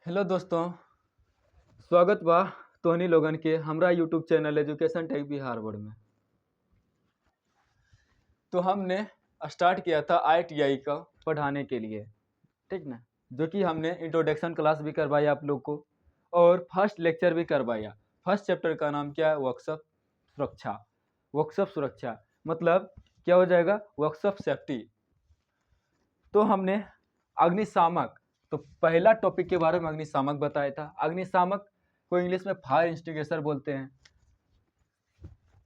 Hello दोस्तों, स्वागत बा तोहनी लोगन के हमरा YouTube channel education tech Bihar board में। तो हमने स्टार्ट किया था ITI का पढ़ाने के लिए, ठीक ना, जो कि हमने इंट्रोडक्शन क्लास भी करवाया आप लोग को और फर्स्ट लेक्चर भी करवाया। फर्स्ट चैप्टर का नाम क्या है? वर्कशॉप सुरक्षा। वर्कशॉप सुरक्षा मतलब क्या हो जाएगा? Workshop safety. तो हमने अग्निशामक, तो पहला टॉपिक के बारे में अग्निशामक बताया था। अग्निशामक को इंग्लिश में फायर एक्सटिंग्विशर बोलते हैं।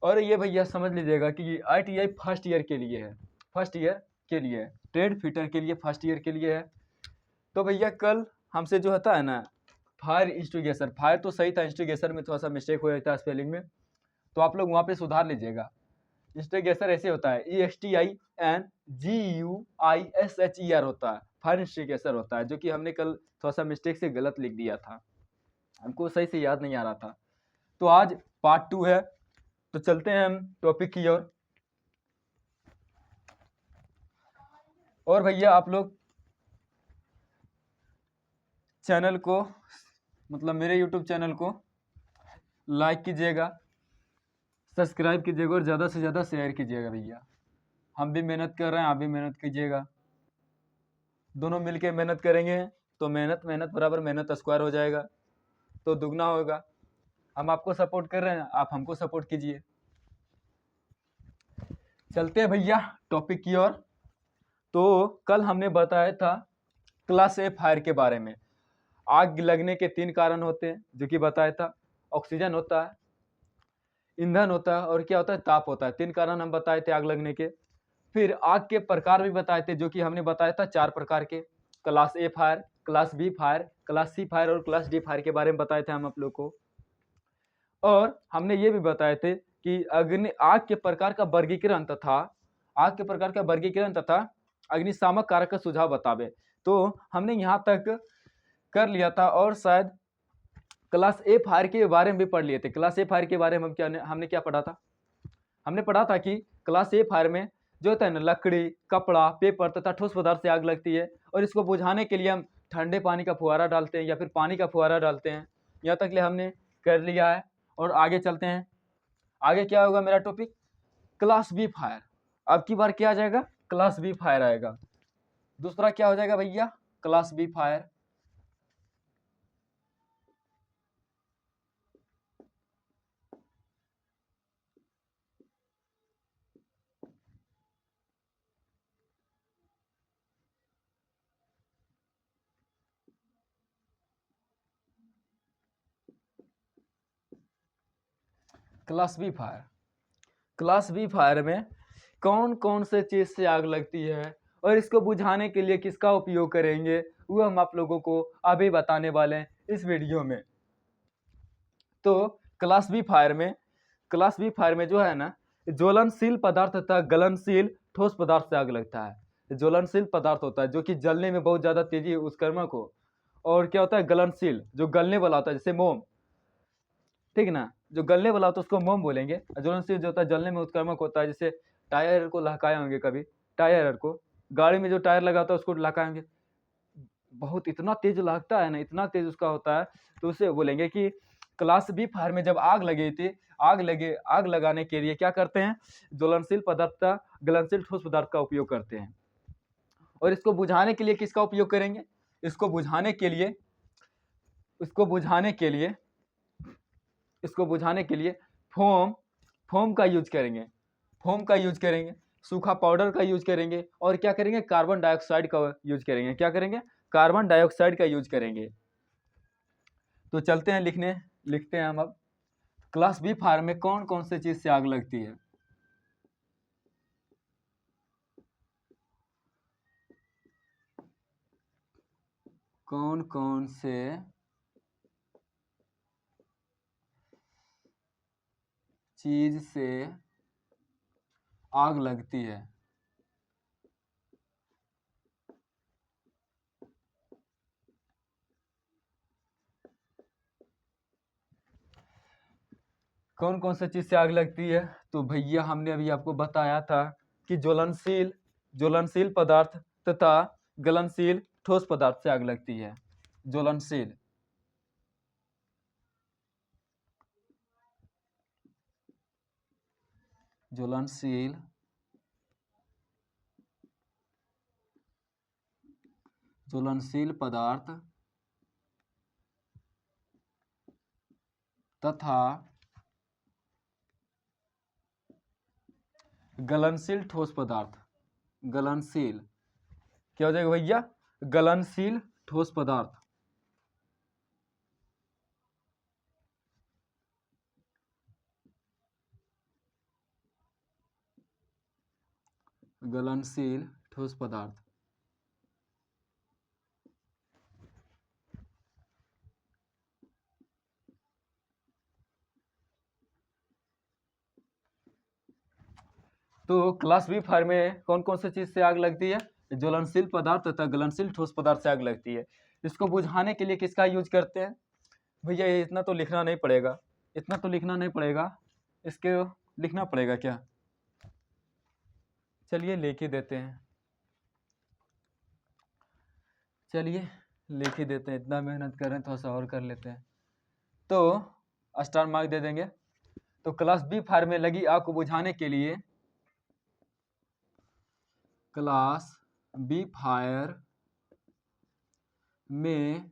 और ये भैया समझ लीजिएगा कि ITI फर्स्ट ईयर के लिए है, फर्स्ट ईयर के लिए है, ट्रेड फिटर के लिए फर्स्ट ईयर के लिए है। तो भैया कल हमसे जो होता है ना फायर एक्सटिंग्विशर, फायर तो सही था, एक्सटिंग्विशर में थोड़ा सा मिस्टेक हो जाता है स्पेलिंग में, तो आप लोग वहाँ पे सुधार लीजिएगा। एक्सटिंग्विशर ऐसे होता है EXTINGUISHER होता है, फायर एक्सटिंग्विशर होता है, जो कि हमने कल थोड़ा सा मिस्टेक से गलत लिख दिया था, हमको सही से याद नहीं आ रहा था। तो आज पार्ट 2 है, तो चलते हैं हम टॉपिक की ओर। और भैया आप लोग चैनल को, मतलब मेरे यूट्यूब चैनल को लाइक कीजिएगा, सब्सक्राइब कीजिएगा और ज़्यादा से ज़्यादा शेयर कीजिएगा। भैया हम भी मेहनत कर रहे हैं, आप भी मेहनत कीजिएगा, दोनों मिलके मेहनत करेंगे तो मेहनत मेहनत बराबर मेहनत स्क्वायर हो जाएगा, तो दुगना होगा। हम आपको सपोर्ट कर रहे हैं, आप हमको सपोर्ट कीजिए। चलते हैं भैया टॉपिक की ओर। तो कल हमने बताया था क्लास ए फायर के बारे में। आग लगने के 3 कारण होते हैं, जो कि बताया था। ऑक्सीजन होता है, ईंधन होता है और क्या होता है? ताप होता है। 3 कारण हम बताए थे आग लगने के। फिर आग के प्रकार भी बताए थे, जो कि हमने बताया था 4 प्रकार के। Class A fire, class B fire, class C fire और क्लास डी फायर के बारे में बताए थे हम आप लोग को। और हमने ये भी बताए थे कि आग के प्रकार का वर्गीकरण तथा अग्निशामक कारक का सुझाव बतावे। तो हमने यहाँ तक कर लिया था और शायद क्लास ए फायर के बारे में भी पढ़ लिए थे। क्लास ए फायर के बारे में हमने क्या पढ़ा था? हमने पढ़ा था कि क्लास ए फायर में जो होता है ना, लकड़ी, कपड़ा, पेपर तथा ठोस पदार्थ से आग लगती है और इसको बुझाने के लिए हम ठंडे पानी का फुहारा डालते हैं या फिर पानी का फुहारा डालते हैं। यहाँ तक ले हमने कर लिया है और आगे चलते हैं। आगे क्या होगा मेरा टॉपिक? Class B fire. अब की बार क्या आ जाएगा? क्लास बी फायर आएगा। दूसरा क्या हो जाएगा भैया? Class B fire. Class B fire, class B fire में कौन कौन से चीज से आग लगती है और इसको बुझाने के लिए किसका उपयोग करेंगे, वो हम आप लोगों को अभी बताने वाले हैं इस वीडियो में। तो क्लास बी फायर में जो है ना, ज्वलनशील पदार्थ तथा गलनशील ठोस पदार्थ से आग लगता है। ज्वलनशील पदार्थ होता है जो कि जलने में बहुत ज्यादा तेजी उत्कर्मक हो, और क्या होता है? गलनशील, जो गलने वाला होता है, जैसे मोम, ठीक ना, जो गलने वाला होता है उसको मोम बोलेंगे। ज्वलनशील जो होता है जलने में उत्कर्मक होता है, जैसे टायर को लहकाए होंगे कभी, टायर को, गाड़ी में जो टायर लगा होता है उसको लहकाए होंगे, बहुत इतना तेज लगता है ना, इतना तेज उसका होता है, तो उसे बोलेंगे कि क्लास बी फायर में जब आग लगी थी, आग लगाने के लिए क्या करते हैं? ज्वलनशील पदार्थ का, गलनशील ठोस पदार्थ का उपयोग करते हैं। और इसको बुझाने के लिए किसका उपयोग करेंगे? इसको बुझाने के लिए फोम का यूज करेंगे, सूखा पाउडर का यूज करेंगे, और क्या करेंगे? कार्बन डाइऑक्साइड का यूज करेंगे। क्या करेंगे? कार्बन डाइऑक्साइड का यूज करेंगे। तो चलते हैं लिखते हैं हम अब। क्लास बी फायर में कौन कौन से चीज से आग लगती है? कौन कौन से चीज से आग लगती है? कौन कौन सा चीज से आग लगती है? तो भैया हमने अभी आपको बताया था कि ज्वलनशील पदार्थ तथा गलनशील ठोस पदार्थ से आग लगती है। ज्वलनशील ज्वलनशील पदार्थ तथा गलनशील ठोस पदार्थ। गलनशील क्या हो जाएगा भैया? गलनशील ठोस पदार्थ। गलनशील ठोस पदार्थ। तो क्लास बी फायर में कौन कौन सी चीज से आग लगती है? ज्वलनशील पदार्थ तथा गलनशील ठोस पदार्थ से आग लगती है। इसको बुझाने के लिए किसका यूज करते हैं? भैया ये इतना तो लिखना नहीं पड़ेगा, इतना तो लिखना नहीं पड़ेगा, इसके लिखना पड़ेगा क्या? चलिए लिख ही देते हैं, चलिए लिख ही देते हैं, इतना मेहनत कर रहे हैं थोड़ा सा और कर लेते हैं। तो स्टार मार्क दे देंगे। तो क्लास बी फायर में लगी आग को बुझाने के लिए, क्लास बी फायर में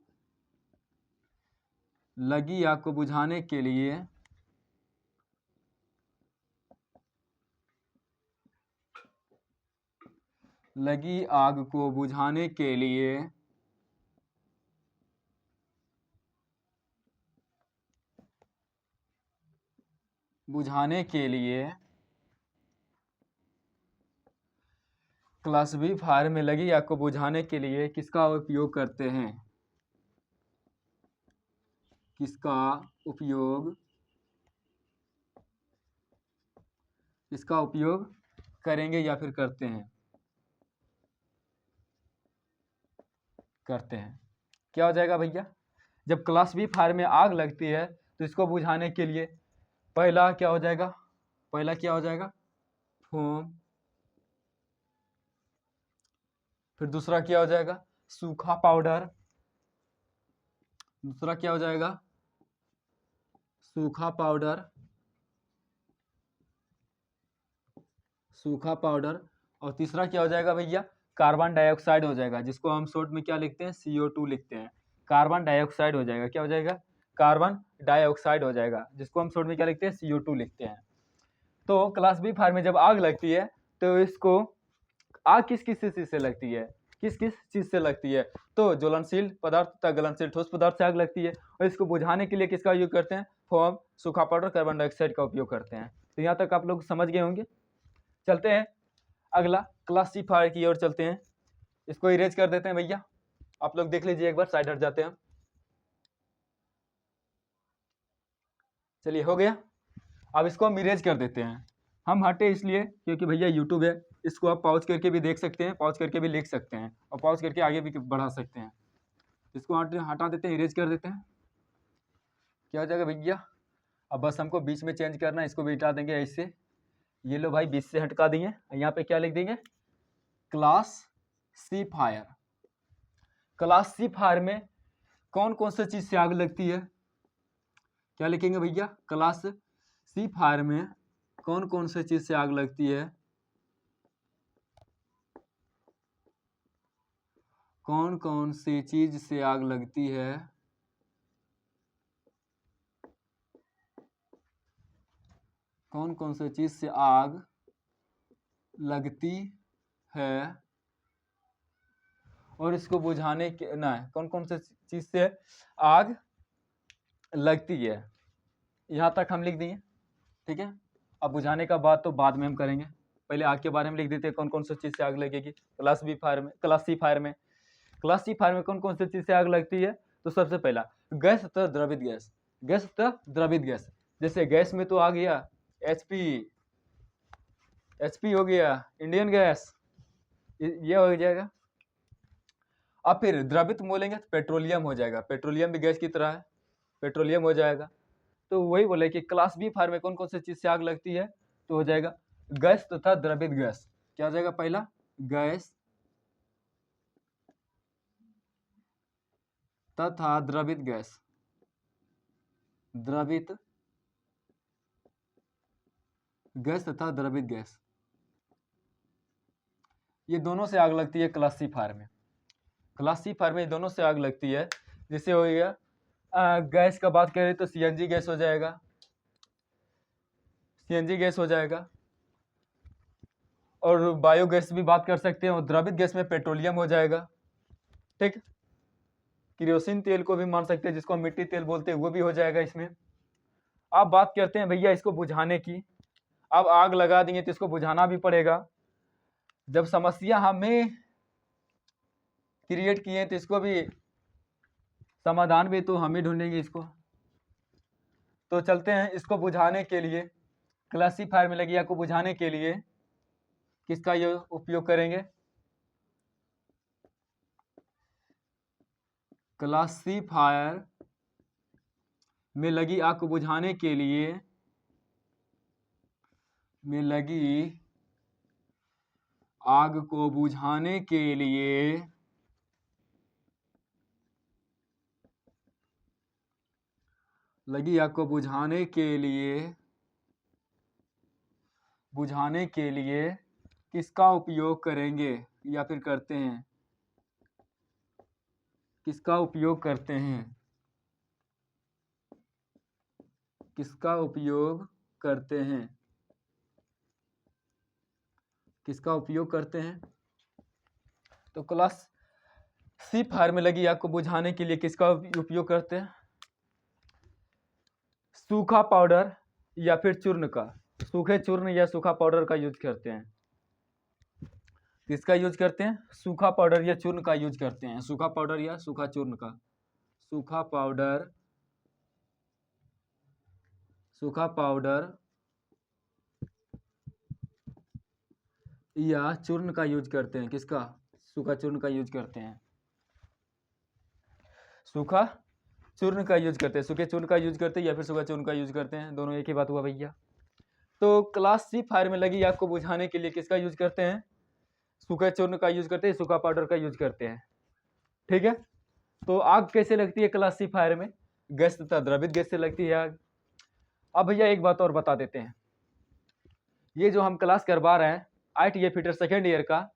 लगी आग को बुझाने के लिए लगी आग को बुझाने के लिए क्लास बी फायर में लगी आग को बुझाने के लिए किसका उपयोग करते हैं? किसका उपयोग करेंगे या फिर करते हैं? क्या हो जाएगा भैया? जब क्लास बी फायर में आग लगती है तो इसको बुझाने के लिए पहला क्या हो जाएगा? फोम। फिर दूसरा क्या हो जाएगा? सूखा पाउडर। सूखा पाउडर। और तीसरा क्या हो जाएगा भैया? कार्बन डाइऑक्साइड हो जाएगा, जिसको हम शॉर्ट में क्या लिखते हैं? CO2 लिखते हैं। कार्बन डाइऑक्साइड हो जाएगा। क्या हो जाएगा? कार्बन डाइऑक्साइड हो जाएगा, जिसको हम शॉर्ट में क्या लिखते हैं? CO2 लिखते हैं। तो क्लास बी फायर में जब आग लगती है तो इसको आग किस किस चीज से लगती है? तो ज्वलनशील पदार्थ तथा गलनशील ठोस पदार्थ से आग लगती है। और इसको बुझाने के लिए किसका उपयोग करते हैं? फोम, सूखा पाउडर, कार्बन डाइऑक्साइड का उपयोग करते हैं। तो यहाँ तक आप लोग समझ गए होंगे। चलते हैं अगला क्लास सी फायर की ओर चलते हैं। इसको इरेज कर देते हैं भैया, आप लोग देख लीजिए एक बार, साइड हट जाते हैं। चलिए हो गया। अब इसको हम इरेज कर देते हैं। हम हटे इसलिए क्योंकि भैया यूट्यूब है, इसको आप पॉज करके भी देख सकते हैं, पॉज करके भी लिख सकते हैं, और पॉज करके आगे भी बढ़ा सकते हैं। इसको हटा देते हैं, इरेज कर देते हैं। क्या हो जाएगा भैया? अब बस हमको बीच में चेंज करना है, इसको भी हटा देंगे ऐसे। ये लो भाई, बीच से हटका दिए। यहाँ पे क्या लिख देंगे? Class C fire. Class C fire में कौन कौन सी चीज से आग लगती है? क्या लिखेंगे भैया? क्लास सी फायर में कौन कौन सी चीज से आग लगती है? कौन कौन सी चीज से आग लगती है? कौन कौन सी चीज से आग लगती है और इसको बुझाने के ना, कौन कौन सी चीज से आग लगती है, यहाँ तक हम लिख दिए। ठीक है, अब बुझाने का बात तो बाद में हम करेंगे, पहले आग के बारे में लिख देते हैं। कौन कौन सी चीज से आग लगेगी क्लास सी फायर में कौन कौन सी चीज से आग लगती है? तो सबसे पहला गैस तथा द्रवित गैस। जैसे गैस में तो आ गया एचपी हो गया, इंडियन गैस, ये हो जाएगा। अब फिर द्रवित बोलेंगे तो पेट्रोलियम हो जाएगा, पेट्रोलियम भी गैस की तरह है, पेट्रोलियम हो जाएगा। तो वही बोले कि क्लास बी फायर में कौन कौन सी चीज से आग लगती है? तो हो जाएगा गैस तथा द्रवित गैस। क्या हो जाएगा? पहला गैस तथा द्रवित गैस। गैस तथा द्रवित गैस, ये दोनों से आग लगती है क्लास सी फायर में। क्लास सी फायर में ये दोनों से आग लगती है। जैसे हो गया गैस का बात करें तो सीएनजी गैस हो जाएगा, सीएनजी गैस हो जाएगा, और बायोगैस भी बात कर सकते हैं, और द्रवित गैस में पेट्रोलियम हो जाएगा। ठीक, किरोसिन तेल को भी मान सकते हैं, जिसको हम मिट्टी तेल बोलते हैं, वो भी हो जाएगा इसमें। अब बात करते हैं भैया इसको बुझाने की। अब आग लगा देंगे तो इसको बुझाना भी पड़ेगा। जब समस्या हमें क्रिएट किए तो इसको भी समाधान भी तो हम ही ढूंढेंगे इसको। तो चलते हैं इसको बुझाने के लिए, क्लासिफायर में लगी आग को बुझाने के लिए किसका ये उपयोग करेंगे? क्लासिफायर में लगी आग को बुझाने के लिए आग को बुझाने के लिए लगी आग को बुझाने के लिए किसका उपयोग करेंगे या फिर करते हैं? किसका उपयोग करते हैं? किसका उपयोग करते हैं? किसका उपयोग करते हैं? तो क्लास सी फायर में लगी आग को बुझाने के लिए किसका उपयोग करते हैं? सूखा पाउडर या फिर चूर्ण का, सूखे चूर्ण या सूखा पाउडर का यूज करते हैं। किसका यूज करते हैं? सूखा पाउडर या चूर्ण का यूज करते हैं। सूखा पाउडर या सूखा चूर्ण का, सूखा पाउडर या चूर्ण का यूज करते हैं। किसका? सूखा चूर्ण का यूज करते हैं। सूखा चूर्ण का यूज करते हैं, सूखे चूर्ण का यूज करते हैं या फिर सूखा चूर्ण का यूज करते हैं, दोनों एक ही बात हुआ भैया। तो क्लास सी फायर में लगी आग को बुझाने के लिए किसका यूज करते हैं? सूखा चूर्ण का यूज करते हैं, सूखा पाउडर का यूज करते हैं। ठीक है, तो आग कैसे लगती है क्लास सी फायर में? गैस तथा द्रवित गैस से लगती है आग। अब भैया एक बात और बता देते हैं, ये जो हम क्लास करवा रहे हैं ITA फिटर सेकेंड ईयर का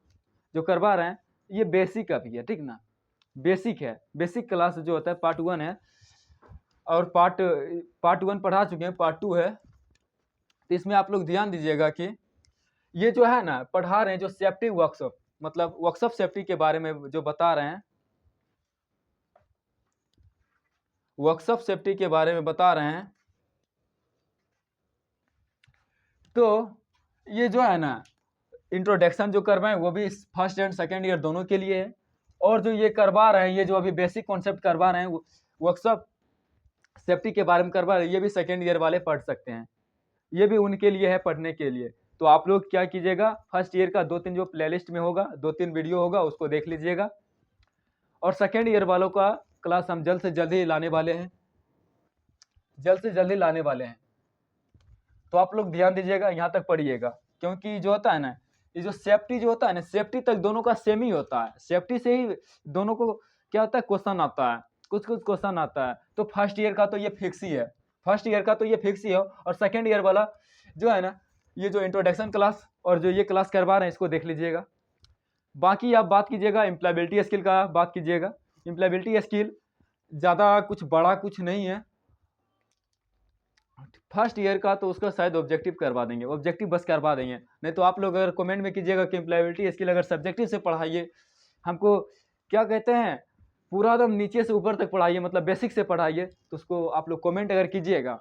जो करवा रहे हैं, ये बेसिक अभी है, ठीक ना, बेसिक है। बेसिक क्लास जो होता है पार्ट 1 है, और पार्ट 1 पढ़ा चुके हैं, पार्ट 2 है। तो इसमें आप लोग ध्यान दीजिएगा कि ये जो है ना पढ़ा रहे हैं, जो सेफ्टी वर्कशॉप, मतलब वर्कशॉप सेफ्टी के बारे में जो बता रहे हैं, वर्कशॉप सेफ्टी के बारे में बता रहे हैं। तो ये जो है ना इंट्रोडक्शन जो करवाएं वो भी फर्स्ट एंड सेकेंड ईयर दोनों के लिए है, और जो ये करवा रहे हैं, ये जो अभी बेसिक कॉन्सेप्ट करवा रहे हैं वर्कशॉप सेफ्टी के बारे में करवा रहे हैं, ये भी सेकेंड ईयर वाले पढ़ सकते हैं, ये भी उनके लिए है पढ़ने के लिए। तो आप लोग क्या कीजिएगा, फर्स्ट ईयर का 2-3 जो प्लेलिस्ट में होगा, 2-3 वीडियो होगा, उसको देख लीजिएगा। और सेकेंड ईयर वालों का क्लास हम जल्द से जल्द ही लाने वाले हैं, तो आप लोग ध्यान दीजिएगा, यहाँ तक पढ़िएगा, क्योंकि जो होता है ना, ये जो सेफ्टी जो होता है ना, सेफ्टी तक दोनों का सेम ही होता है। सेफ्टी से ही दोनों को क्या होता है, क्वेश्चन आता है, कुछ क्वेश्चन आता है। तो फर्स्ट ईयर का तो ये फिक्स ही है, और सेकेंड ईयर वाला जो है ना, ये जो इंट्रोडक्शन क्लास और जो ये क्लास करवा रहे हैं, इसको देख लीजिएगा। बाकी आप बात कीजिएगा इम्प्लॉयबिलिटी स्किल का, बात कीजिएगा। इम्प्लॉयबिलिटी स्किल ज़्यादा कुछ बड़ा कुछ नहीं है फर्स्ट ईयर का, तो उसका शायद ऑब्जेक्टिव करवा देंगे, ऑब्जेक्टिव बस करवा देंगे। नहीं तो आप लोग अगर कमेंट में कीजिएगा कि इम्प्लॉयबिलिटी स्किल अगर सब्जेक्टिव से पढ़ाइए, हमको क्या कहते हैं पूरा एकदम नीचे से ऊपर तक पढ़ाइए, मतलब बेसिक से पढ़ाइए, तो उसको आप लोग कमेंट अगर कीजिएगा।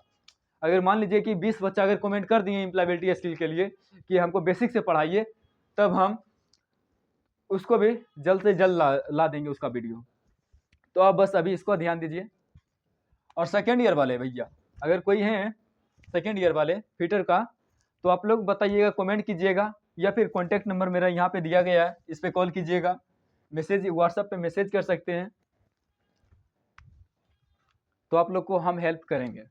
अगर मान लीजिए कि 20 बच्चा अगर कमेंट कर दिए इम्प्लॉयबिलिटी स्किल के लिए कि हमको बेसिक से पढ़ाइए, तब हम उसको भी जल्द से जल्द ला देंगे उसका वीडियो। तो आप बस अभी इसको ध्यान दीजिए। और सेकेंड ईयर वाले भैया अगर कोई हैं सेकेंड ईयर वाले फिटर का, तो आप लोग बताइएगा, कमेंट कीजिएगा, या फिर कॉन्टैक्ट नंबर मेरा यहाँ पे दिया गया है, इस पर कॉल कीजिएगा, मैसेज व्हाट्सएप पे मैसेज कर सकते हैं, तो आप लोग को हम हेल्प करेंगे।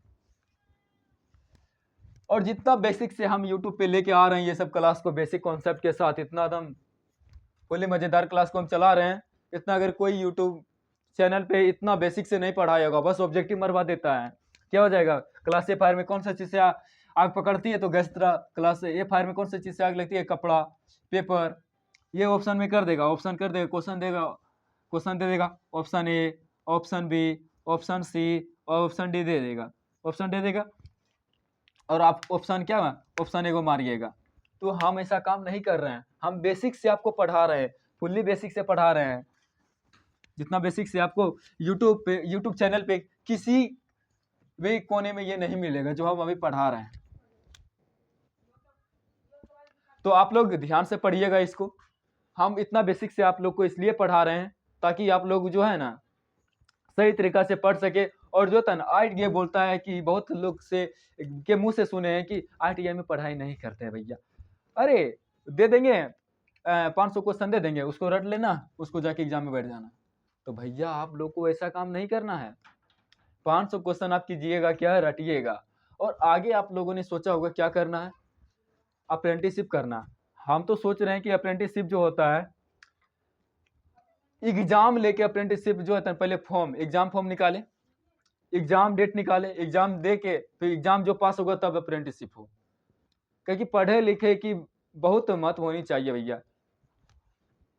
और जितना बेसिक से हम यूट्यूब पे लेके आ रहे हैं ये सब क्लास को, बेसिक कॉन्सेप्ट के साथ, इतना एकदम फुली मज़ेदार क्लास को हम चला रहे हैं, इतना अगर कोई यूट्यूब चैनल पे इतना बेसिक से नहीं पढ़ाया होगा, बस ऑब्जेक्टिव मरवा देता है, क्या हो जाएगा? क्लासिफायर में कौन सा चीज़ से आग पकड़ती है तो गैस तरह। क्लास ए फायर में कौन सी चीज़ से आग लगती है? कपड़ा, पेपर। ये ऑप्शन में कर देगा, ऑप्शन कर देगा, क्वेश्चन देगा, क्वेश्चन दे देगा, option A, option B, option C और ऑप्शन डी दे देगा, ऑप्शन दे देगा। और आप ऑप्शन क्या है, ऑप्शन ए को मारिएगा। तो हम ऐसा काम नहीं कर रहे हैं, हम बेसिक से आपको पढ़ा रहे हैं, फुल्ली बेसिक से पढ़ा रहे हैं। जितना बेसिक से आपको यूट्यूब चैनल पे किसी भी कोने में ये नहीं मिलेगा जो हम अभी पढ़ा रहे हैं। तो आप लोग ध्यान से पढ़िएगा इसको। हम इतना बेसिक से आप लोग को इसलिए पढ़ा रहे हैं ताकि आप लोग जो है ना सही तरीका से पढ़ सके। और जो तन IIT बोलता है कि बहुत लोग से के मुंह से सुने हैं कि IIT में पढ़ाई नहीं करते हैं भैया। अरे दे देंगे 500 क्वेश्चन दे देंगे, उसको रट लेना, उसको जाके एग्जाम में बैठ जाना। तो भैया आप लोग को ऐसा काम नहीं करना है। 500 क्वेश्चन आप कीजिएगा क्या, रटिएगा। और आगे आप लोगों ने सोचा होगा क्या करना है, अप्रेंटिसशिप करना। हम तो सोच रहे हैं कि अप्रेंटिसशिप जो होता है, एग्जाम लेके अप्रेंटिसशिप जो है पहले फॉर्म, एग्जाम फॉर्म निकाले, एग्जाम डेट निकाले, एग्जाम दे के फिर एग्जाम जो पास होगा तब अप्रेंटिसशिप हो। क्योंकि पढ़े लिखे की बहुत महत्व होनी चाहिए भैया।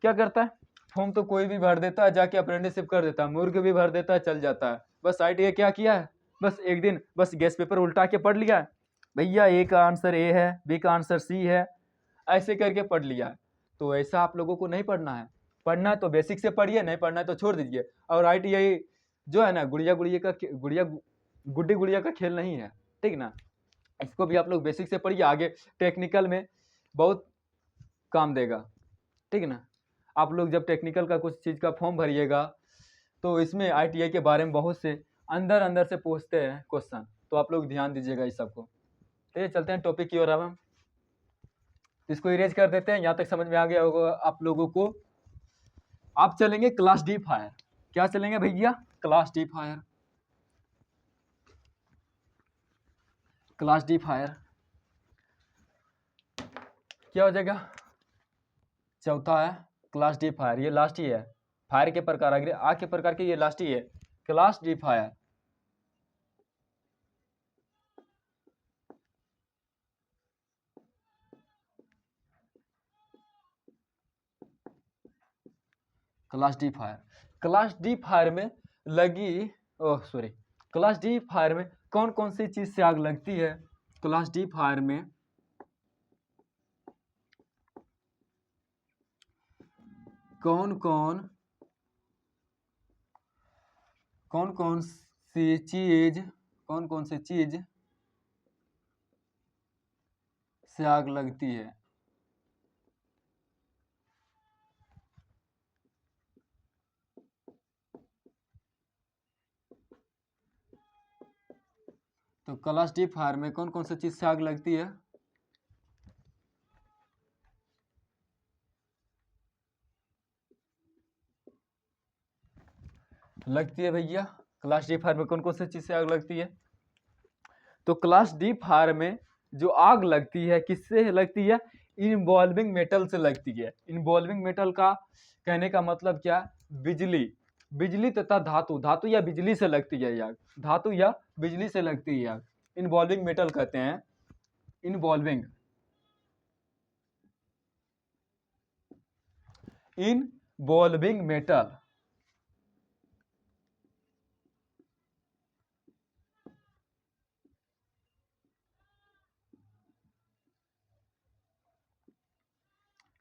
क्या करता है, फॉर्म तो कोई भी भर देता है, जाके अप्रेंटिसशिप कर देता है, मुर्ग भी भर देता है, चल जाता है। बस IIT क्या किया है, बस एक दिन बस गैस पेपर उल्टा के पढ़ लिया है भैया, ए का आंसर ए है, बी का आंसर सी है, ऐसे करके पढ़ लिया है। तो ऐसा आप लोगों को नहीं पढ़ना है। पढ़ना है तो बेसिक से पढ़िए, नहीं पढ़ना है तो छोड़ दीजिए। और IIT जो है ना गुड्डी गुड़िया का खेल नहीं है, ठीक ना। इसको भी आप लोग बेसिक से पढ़िए, आगे टेक्निकल में बहुत काम देगा, ठीक ना। आप लोग जब टेक्निकल का कुछ चीज़ का फॉर्म भरिएगा तो इसमें IIT के बारे में बहुत से अंदर से पूछते हैं क्वेश्चन, तो आप लोग ध्यान दीजिएगा इस सबको। तो चलते हैं टॉपिक की ओर। अब हम इसको इरेज कर देते हैं। यहाँ तक समझ में आ गया होगा आप लोगों को। आप चलेंगे क्लास D फायर। क्या चलेंगे भैया, class D fire. Class D fire क्या हो जाएगा, चौथा है क्लास D फायर। ये लास्ट ही है, फायर के प्रकार अगर आ के प्रकार के ये लास्ट ही है, class D fire. Class D fire, class D fire में लगी, oh sorry, class D fire में कौन कौन सी चीज से आग लगती है? क्लास D फायर में कौन कौन सी चीज से आग लगती है? तो क्लास D फायर में कौन कौन सी चीज से आग लगती है? लगती है भैया, क्लास D फायर में कौन कौन सी चीज से आग लगती है? तो क्लास D फायर में जो आग लगती है किससे लगती है? इन्वॉल्विंग मेटल से लगती है। इन्वॉल्विंग मेटल का कहने का मतलब क्या? बिजली, बिजली तथा धातु, धातु या बिजली से लगती है आग, धातु या बिजली से लगती है आग। इन्वॉल्विंग मेटल कहते हैं, इन्वॉल्विंग मेटल।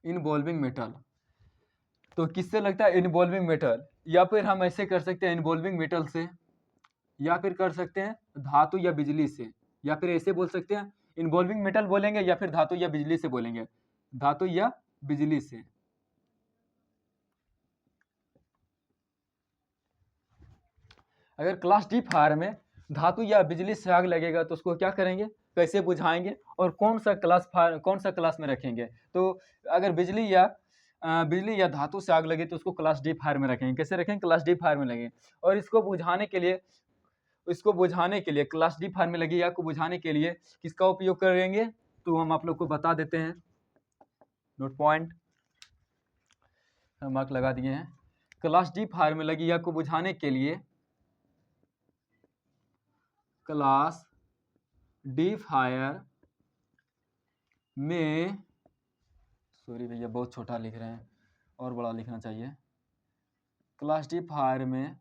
इन्वॉल्विंग मेटल तो किससे लगता है? Involving metal. या फिर हम ऐसे कर सकते हैं इन्वॉल्विंग मेटल से, या फिर कर सकते हैं धातु या बिजली से, या फिर ऐसे बोल सकते हैं इन्वॉल्विंग मेटल बोलेंगे या फिर धातु या बिजली से बोलेंगे, धातु या बिजली से। अगर क्लास D फायर में धातु या बिजली से आग लगेगा तो उसको क्या करेंगे, कैसे बुझाएंगे और कौन सा क्लास में रखेंगे? तो अगर बिजली या धातु से आग लगे तो उसको क्लास D फायर में रखेंगे। कैसे रखेंगे? क्लास D फायर में लगेंगे। और इसको बुझाने के लिए क्लास D फायर में लगी आग को बुझाने के लिए किसका उपयोग करेंगे? तो हम आप लोग को बता देते हैं, नोट पॉइंट हम मार्क लगा दिए हैं। क्लास D फायर में लगी आग को बुझाने के लिए क्लास डी फायर में, सॉरी भैया बहुत छोटा लिख रहे हैं, और बड़ा लिखना चाहिए। क्लास डी फायर में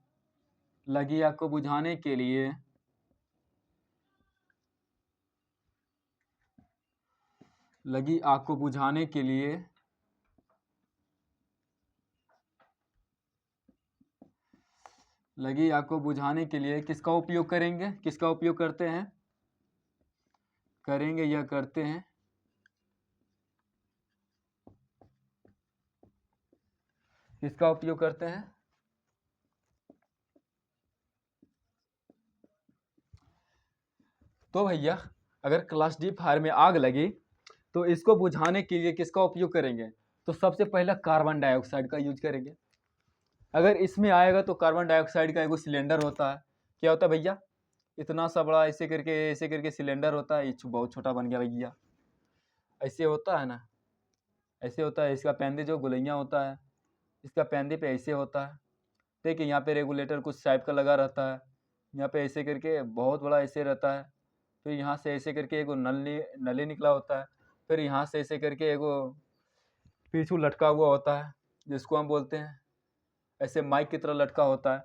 लगी आग को बुझाने के लिए लगी आग को बुझाने के लिए लगी आग को बुझाने के लिए किसका उपयोग करेंगे, किसका उपयोग करते हैं, करेंगे या करते हैं, किसका उपयोग करते हैं, तो भैया अगर क्लास डी फायर में आग लगी तो इसको बुझाने के लिए किसका उपयोग करेंगे, तो सबसे पहला कार्बन डाइऑक्साइड का यूज करेंगे। अगर इसमें आएगा तो कार्बन डाइऑक्साइड का एक सिलेंडर होता है, क्या होता है भैया, इतना सा बड़ा ऐसे करके सिलेंडर होता है, ये बहुत छोटा बन गया भैया, ऐसे होता है ना, ऐसे होता है, इसका पेंदे जो गुलैया होता है, इसका पेंदे पे ऐसे होता है, देखिए यहाँ पे रेगुलेटर कुछ टाइप का लगा रहता है, यहाँ पे ऐसे करके बहुत बड़ा ऐसे रहता है, फिर यहाँ से ऐसे करके एगो नली निकला होता है, फिर यहाँ से ऐसे करके एगो पीछू लटका हुआ होता है जिसको हम बोलते हैं ऐसे माइक की तरह लटका होता है,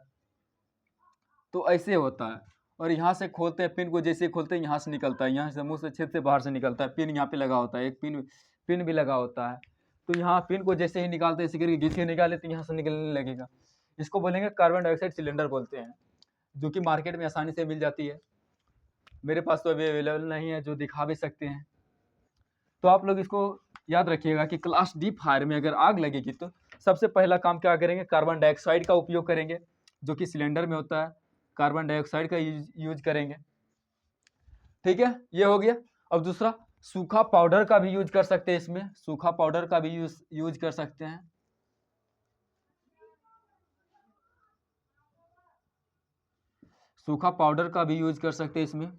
तो ऐसे होता है। और यहाँ से खोलते हैं पिन को, जैसे खोलते हैं यहाँ से निकलता है, यहाँ से मुंह से छेद से बाहर से निकलता है, पिन यहाँ पे लगा होता है, एक पिन भी लगा होता है, तो यहाँ पिन को जैसे ही निकालते हैं ऐसे करके घींच के निकाले तो यहाँ से निकलने लगेगा, इसको बोलेंगे कार्बन डाइऑक्साइड सिलेंडर बोलते हैं, जो कि मार्केट में आसानी से मिल जाती है। मेरे पास तो अभी अवेलेबल नहीं है जो दिखा भी सकते हैं। तो आप लोग इसको याद रखिएगा कि क्लास डी फायर में अगर आग लगेगी तो सबसे पहला काम क्या करेंगे, कार्बन डाइऑक्साइड का उपयोग करेंगे, जो कि सिलेंडर में होता है, कार्बन डाइऑक्साइड का यूज करेंगे। ठीक है, ये हो गया। अब दूसरा, सूखा पाउडर का भी यूज कर सकते हैं, इसमें सूखा पाउडर का भी यूज कर सकते हैं। सूखा पाउडर का भी यूज कर सकते हैं इसमें,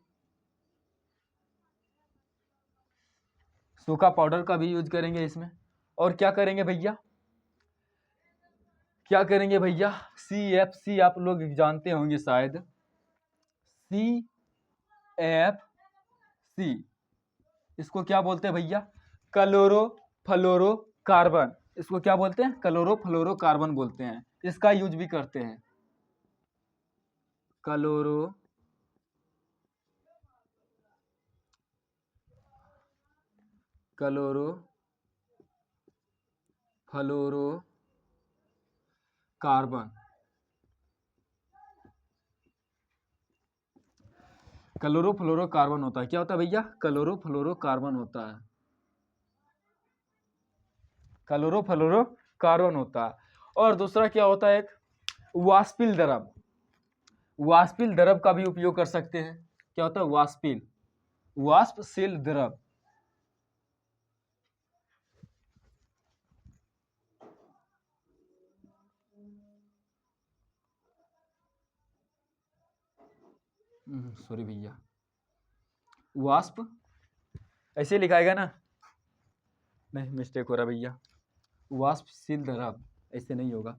सूखा पाउडर का भी यूज करेंगे इसमें। और क्या करेंगे भैया, क्या करेंगे भैया, CFC आप लोग जानते होंगे शायद, CFC इसको क्या बोलते हैं भैया, क्लोरोफ्लोरोकार्बन, इसको क्या बोलते हैं, क्लोरोफ्लोरोकार्बन बोलते हैं, इसका यूज भी करते हैं, क्लोरोफ्लोरोकार्बन, क्लोरोफ्लोरोकार्बन होता है, क्या होता है भैया, क्लोरोफ्लोरोकार्बन होता है, क्लोरोफ्लोरोकार्बन होता है। और दूसरा क्या होता है, एक वाष्पिल द्रव, वाष्पिल द्रव का भी उपयोग कर सकते हैं, क्या होता है, वाष्पशील द्रव, सॉरी भैया, वाष्प ऐसे लिखाएगा ना, नहीं मिस्टेक हो रहा भैया, वाष्पशील द्रव ऐसे नहीं होगा,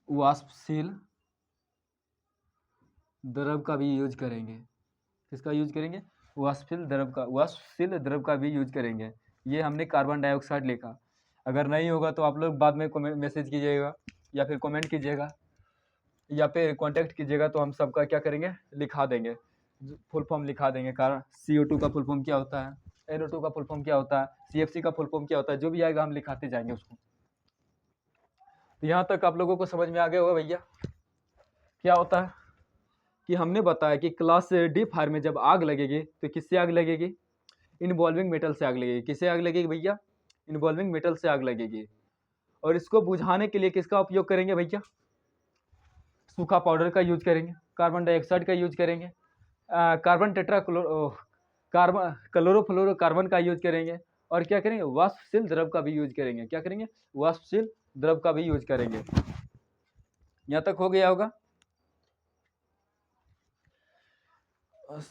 वाष्पशील द्रव का भी यूज करेंगे, किसका यूज करेंगे, वाष्पशील द्रव का भी यूज करेंगे। ये हमने कार्बन डाइऑक्साइड लिखा, अगर नहीं होगा तो आप लोग बाद में मैसेज कीजिएगा या फिर कमेंट कीजिएगा या फिर कांटेक्ट कीजिएगा, तो हम सबका क्या करेंगे, लिखा देंगे, फुल फॉर्म लिखा देंगे। कारण CO2 का फुल फॉर्म क्या होता है, NO2 का फुल फॉर्म क्या होता है, CFC का फुल फॉर्म क्या होता है, जो भी आएगा हम लिखाते जाएंगे उसको। तो यहाँ तक आप लोगों को समझ में आ गया होगा भैया क्या होता है, कि हमने बताया कि क्लास डी फायर में जब आग लगेगी तो किससे आग लगेगी, इन्वॉल्विंग मेटल से आग लगेगी, किससे आग लगेगी भैया, इन्वॉल्विंग मेटल से आग लगेगी। और इसको बुझाने के लिए किसका उपयोग करेंगे भैया, सूखा पाउडर का यूज करेंगे, कार्बन डाइऑक्साइड का यूज करेंगे, कार्बन कार्बन क्लोरोफ्लोरोकार्बन का यूज करेंगे, और क्या करेंगे, वाष्पशील द्रव का भी यूज करेंगे, क्या करेंगे, वाष्पशील द्रव का भी यूज करेंगे। यहाँ तक हो गया होगा।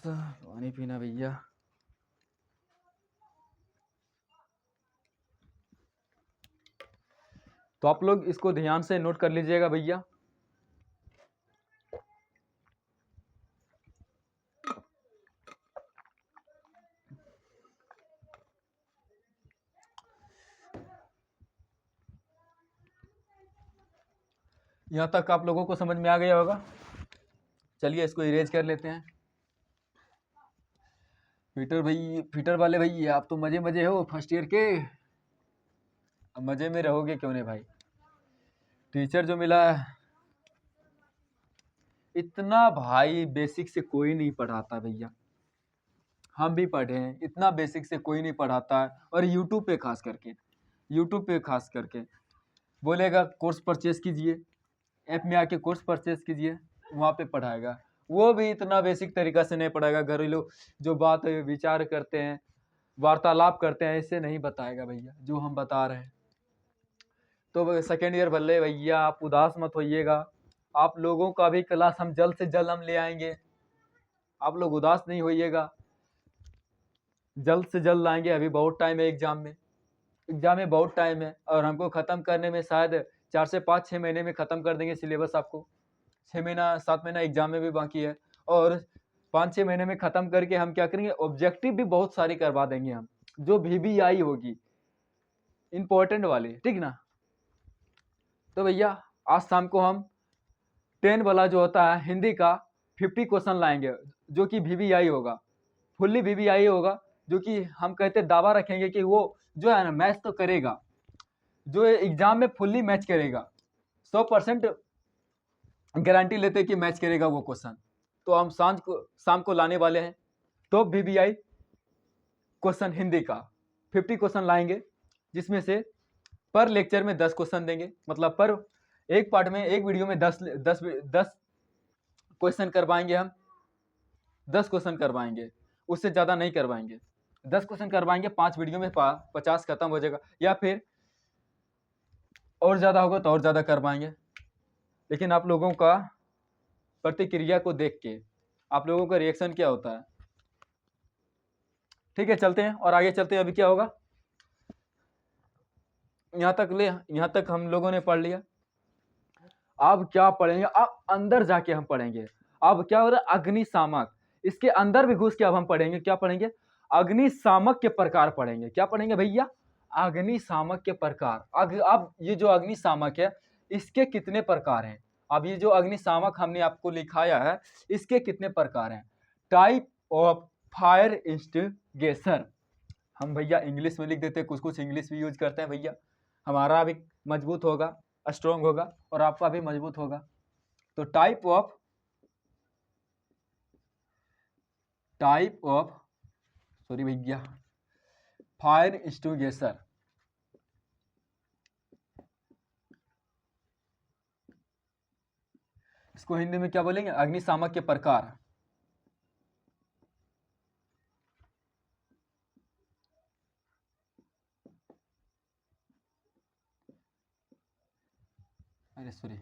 पानी पीना भैया, तो आप लोग इसको ध्यान से नोट कर लीजिएगा भैया। यहाँ तक आप लोगों को समझ में आ गया होगा। चलिए इसको इरेज कर लेते हैं। फीटर वाले भाई, आप तो मजे मजे हो फर्स्ट ईयर के, अब मजे में रहोगे क्यों नहीं भाई। टीचर जो मिला इतना भाई बेसिक से कोई नहीं पढ़ाता भैया, हम भी पढ़े हैं, इतना बेसिक से कोई नहीं पढ़ाता है। और यूट्यूब पे खास करके बोलेगा कोर्स परचेज कीजिए, ऐप में आके कोर्स परचेज कीजिए, वहाँ पे पढ़ाएगा। वो भी इतना बेसिक तरीका से नहीं पढ़ाएगा, घरेलू जो बात विचार करते हैं, वार्तालाप करते हैं, इससे नहीं बताएगा भैया जो हम बता रहे हैं। तो सेकेंड ईयर भले भैया आप उदास मत होइएगा, आप लोगों का भी क्लास हम जल्द से जल्द हम ले आएंगे, आप लोग उदास नहीं होइएगा, जल्द से जल्द लाएंगे। अभी बहुत टाइम है एग्जाम में बहुत टाइम है, और हमको ख़त्म करने में शायद 4 से 5-6 महीने में ख़त्म कर देंगे सिलेबस। आपको 6 महीना 7 महीना एग्जाम में भी बाकी है, और 5-6 महीने में ख़त्म करके हम क्या करेंगे, ऑब्जेक्टिव भी बहुत सारी करवा देंगे हम, जो VBI होगी इम्पोर्टेंट वाली, ठीक ना। तो भैया आज शाम को हम 10 वाला जो होता है हिंदी का 50 क्वेश्चन लाएंगे, जो कि VBI होगा, फुल्ली VBI होगा, जो कि हम कहते दावा रखेंगे कि वो जो है ना मैच तो करेगा, जो एग्जाम में फुल्ली मैच करेगा, 100% गारंटी लेते कि मैच करेगा वो क्वेश्चन। तो हम शाम को लाने वाले हैं तो VBI क्वेश्चन हिंदी का 50 क्वेश्चन लाएंगे, जिसमें से पर लेक्चर में 10 क्वेश्चन देंगे, मतलब पर एक पार्ट में, एक वीडियो में 10 क्वेश्चन करवाएंगे हम, 10 क्वेश्चन करवाएंगे, उससे ज़्यादा नहीं करवाएंगे। 10 क्वेश्चन करवाएंगे, 5 वीडियो में 50 खत्म हो जाएगा, या फिर और ज़्यादा होगा तो और ज़्यादा करवाएंगे। लेकिन आप लोगों का प्रतिक्रिया को देख के आप लोगों का रिएक्शन क्या होता है। ठीक है, चलते हैं और आगे चलते हैं। अभी क्या होगा, यहाँ तक हम लोगों ने पढ़ लिया। अब क्या पढ़ेंगे, अब अंदर जाके हम पढ़ेंगे। अब क्या हो रहा है, अग्निशामक, इसके अंदर भी घुस के अब हम पढ़ेंगे, क्या पढ़ेंगे, अग्निशामक के प्रकार पढ़ेंगे। क्या पढ़ेंगे भैया, अग्निशामक के प्रकार। अब ये जो अग्निशामक है इसके कितने प्रकार हैं, अब ये जो अग्निशामक हमने आपको लिखाया है इसके कितने प्रकार हैं। टाइप ऑफ फायर एक्सटिंग्विशर, हम भैया इंग्लिश में लिख देते हैं, कुछ इंग्लिश भी यूज करते हैं भैया, हमारा भी मजबूत होगा, स्ट्रॉन्ग होगा, और आपका भी मजबूत होगा। तो टाइप ऑफ सॉरी भैया, फायर एक्सटिंग्विशर, इसको हिंदी में क्या बोलेंगे, अग्निशामक के प्रकार। अरे सॉरी,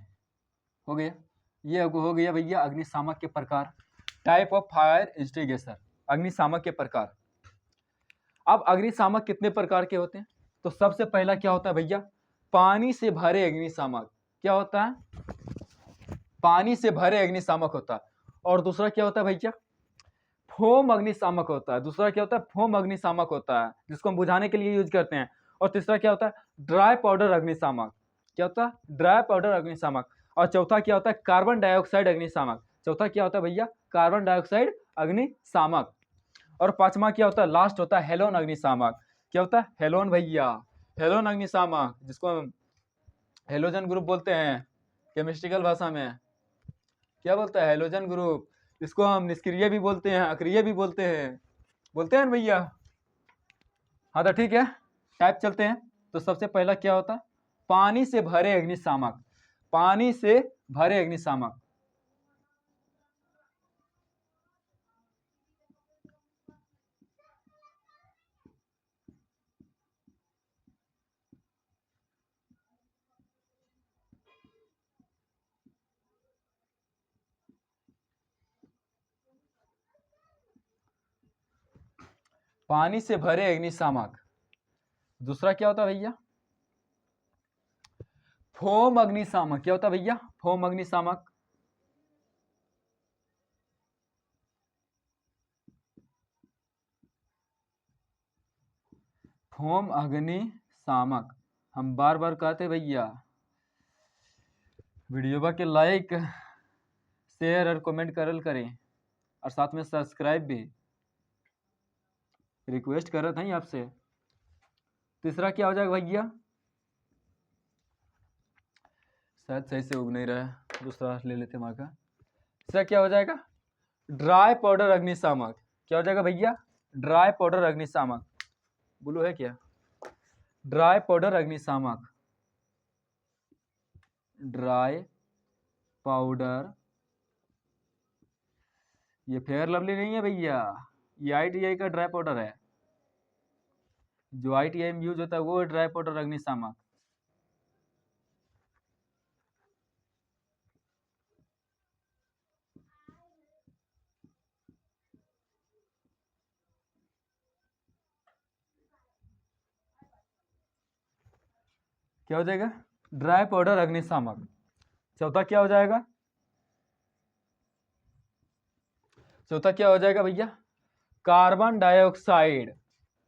हो गया, ये हो गया भैया अग्निशामक के प्रकार, टाइप ऑफ फायर एक्सटिंग्विशर, अग्निशामक के प्रकार। अब अग्निशामक कितने प्रकार के होते हैं, तो सबसे पहला क्या होता है भैया, पानी से भरे अग्निशामक। क्या होता है, पानी से भरे अग्निशामक होता है। और दूसरा क्या होता है भैया, फोम अग्निशामक होता है। दूसरा क्या होता है, फोम अग्निशामक होता है, जिसको हम बुझाने के लिए यूज करते हैं। और तीसरा क्या होता है, ड्राई पाउडर अग्निशामक। क्या होता है, ड्राई पाउडर अग्निशामक। और चौथा क्या होता है, कार्बन डाइऑक्साइड अग्निशामक। चौथा क्या होता है भैया, कार्बन डाइऑक्साइड अग्निशामक। और पांचवा क्या होता है, लास्ट होता है हेलोन अग्निशामक। क्या होता है, हेलोन भैया, हेलोन अग्निशामक, जिसको हम हेलोजन ग्रुप बोलते हैं केमिस्ट्रिकल भाषा में। क्या बोलता है, हेलोजन ग्रुप। इसको हम निष्क्रिय भी बोलते हैं, अक्रिय भी बोलते हैं ना भैया। हाँ तो ठीक है, टाइप चलते हैं। तो सबसे पहला क्या होता है, पानी से भरे अग्निशामक। पानी से भरे अग्निशामक, पानी से भरे अग्निशामक। दूसरा क्या होता है भैया, फोम अग्निशामक क्या होता है भैया? फोम अग्निशामक। फोम अग्निशामक हम बार बार कहते भैया, वीडियो के लाइक शेयर और कमेंट करल करें और साथ में सब्सक्राइब भी रिक्वेस्ट कर रहे थे आपसे। तीसरा क्या हो जाएगा भैया? शायद सही से उग नहीं रहा है, दूसरा ले लेते वहां का। तीसरा क्या हो जाएगा? ड्राई पाउडर अग्निशामक। क्या हो जाएगा भैया? ड्राई पाउडर अग्निशामक। बोलो है क्या? ड्राई पाउडर अग्निशामक। ड्राई पाउडर, ये फेयर लवली नहीं है भैया, ये ITI का ड्राई पाउडर है। जो ITI में यूज होता है वो ड्राई पाउडर अग्निशामक। क्या हो जाएगा? ड्राई पाउडर अग्निशामक। चौथा क्या हो जाएगा? चौथा क्या हो जाएगा भैया? Carbon dioxide.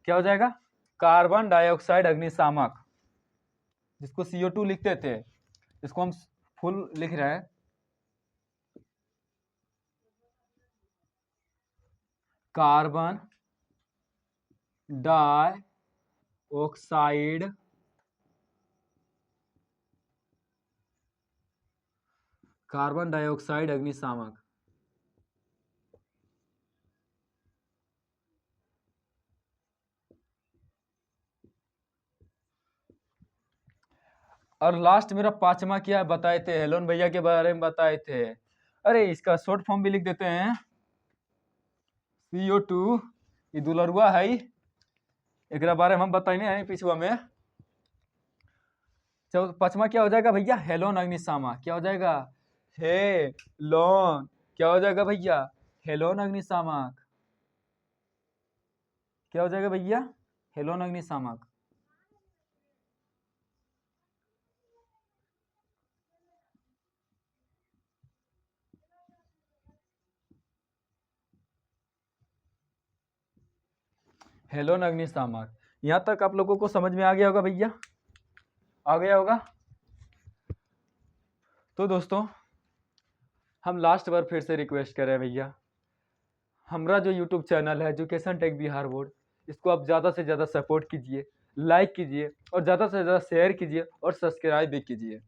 क्या हो जाएगा? कार्बन डाइऑक्साइड अग्निशामक, जिसको CO2 लिखते थे, इसको हम फुल लिख रहे हैं, कार्बन डाइऑक्साइड कार्बन डाइऑक्साइड अग्निशामक। और लास्ट मेरा पांचवा क्या बताए थे? हेलोन भैया के बारे में बताए थे। अरे इसका शॉर्ट फॉर्म भी लिख देते हैं, CO2। ये दुलरुआ है, एक बारे में हम बताइए हैं पिछुआ में। चलो पांचवा क्या हो जाएगा भैया? हेलोन अग्निशामक। क्या हो जाएगा? हेलोन। क्या हो जाएगा भैया? हेलोन अग्निशामक। क्या हो जाएगा भैया? हेलोन अग्निशामक। हेलोन अग्निशामक। यहां तक आप लोगों को समझ में आ गया होगा भैया? आ गया होगा? तो दोस्तों हम लास्ट बार फिर से रिक्वेस्ट कर रहे हैं भैया, हमारा जो यूट्यूब चैनल है एजुकेशन टेक बिहार बोर्ड, इसको आप ज़्यादा से ज़्यादा सपोर्ट कीजिए, लाइक कीजिए और ज़्यादा से ज़्यादा शेयर कीजिए और सब्सक्राइब भी कीजिए।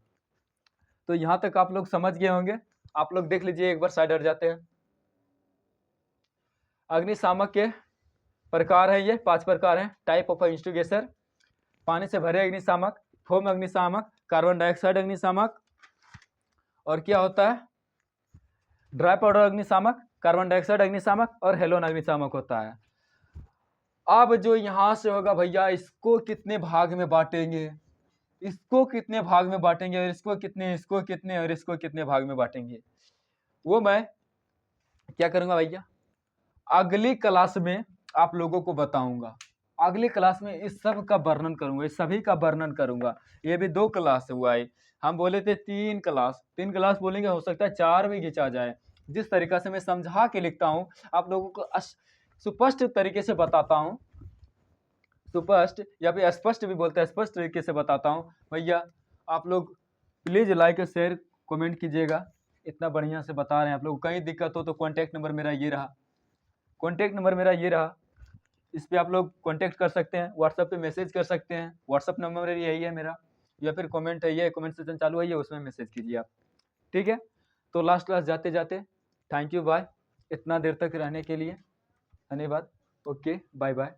तो यहाँ तक आप लोग समझ गए होंगे। आप लोग देख लीजिए, एक बार साइड हट जाते हैं। अग्निशामक के प्रकार है, ये 5 प्रकार हैं। टाइप ऑफ इंस्टिगेशन, पानी से भरे अग्निशामक, फोम अग्निशामक, कार्बन डाइऑक्साइड अग्निशामक, और क्या होता है? ड्राई पाउडर अग्निशामक, कार्बन डाइऑक्साइड अग्निशामक और हेलोन अग्निशामक होता है। अब जो यहाँ से होगा भैया, इसको कितने भाग में बांटेंगे, इसको कितने भाग में बांटेंगे, और इसको कितने, इसको कितने और इसको कितने भाग में बांटेंगे, वो मैं क्या करूंगा भैया, अगली क्लास में आप लोगों को बताऊंगा। अगली क्लास में इस सब का वर्णन करूंगा, इस सभी का वर्णन करूंगा। ये भी 2 क्लास हुआ है, हम बोले थे 3 क्लास, 3 क्लास बोलेंगे, हो सकता है 4 भी खिंचा जाए। जिस तरीका से मैं समझा के लिखता हूँ, आप लोगों को सुस्पष्ट तरीके से बताता हूँ, सुस्पष्ट या फिर स्पष्ट भी बोलते हैं, स्पष्ट तरीके से बताता हूँ भैया। आप लोग प्लीज़ लाइक शेयर कमेंट कीजिएगा, इतना बढ़िया से बता रहे हैं आप लोग। कहीं दिक्कत हो तो कॉन्टैक्ट नंबर मेरा ये रहा, कॉन्टैक्ट नंबर मेरा ये रहा, इस पर आप लोग कॉन्टैक्ट कर सकते हैं, व्हाट्सएप पे मैसेज कर सकते हैं, व्हाट्सएप नंबर यही है मेरा, या फिर कमेंट है, ये कमेंट सेक्शन चालू है, ये उसमें मैसेज कीजिए आप, ठीक है। तो लास्ट क्लास जाते जाते थैंक यू, बाय, इतना देर तक रहने के लिए धन्यवाद। Okay, bye bye.